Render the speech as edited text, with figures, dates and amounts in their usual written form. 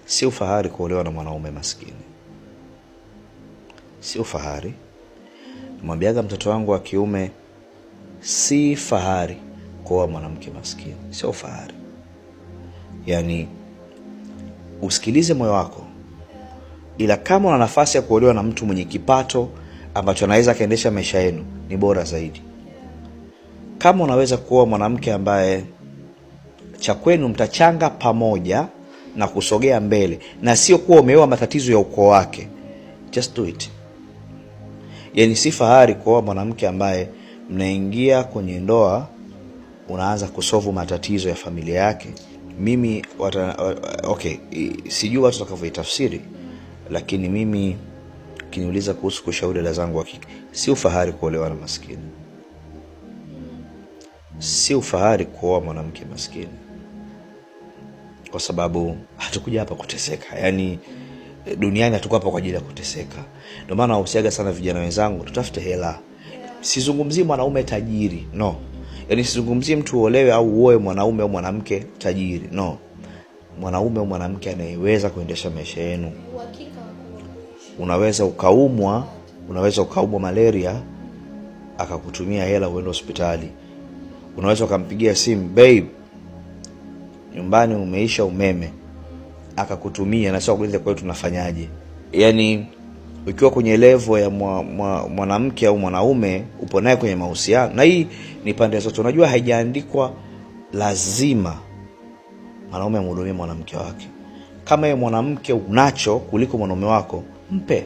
Si ufahari kuolewa na mwanaume maskini. Si ufahari. Namwambiaga mtoto wangu wa kiume, si fahari kuoa mwanamke maskini. Sio ufahari. Yaani usikilize moyo wako. Ila kama una nafasi ya kuolewa na mtu mwenye kipato ambacho anaweza kaendesha maisha yenu, ni bora zaidi. Kama unaweza kuoa mwanamke ambaye cha kwenu mtachanga pamoja na kusogea mbele, na sio kuwa umeoa matatizo ya ukoo wake, just do it. Yaani si fahari kuoa mwanamke ambaye mnaingia kwenye ndoa unaanza kusolve matatizo ya familia yake. Mimi okay, sijui watu watakavyoitafsiri, lakini mimi ukiniuliza kuhusu kushauri dada zangu wa kike, si ufahari kuolewa na maskini. Si ufahari kuoa mwanamke maskini. Kwa sababu hatukuja hapa kuteseka. Yaani duniani hatuko hapa kwa ajili ya kuteseka. Ndio maana nahusiaga sana vijana wenzangu, tutafute hela. Sizungumzii mwanaume tajiri, no. Yaani sizungumzii mtu uolewe au uoe mwanaume au mwanamke tajiri, no. Mwanaume au mwanamke anayeweza kuendesha maisha yenu. Unaweza ukaumwa malaria akakutumia hela uende hospitali. Unaweza ukampigia simu, babe, nyumbani umeisha umeme, akakutumia na sio kuuliza kwa hiyo tunafanyaje. Yaani ukiwa kwenye level ya mwanamke au mwanaume upo naye kwenye mahusiano, na hii ni pande zote. Unajua haijaandikwa lazima mwanaume amhudumie mwanamke wake. Kama yeye mwanamke unacho kuliko mwanaume wako, mpe.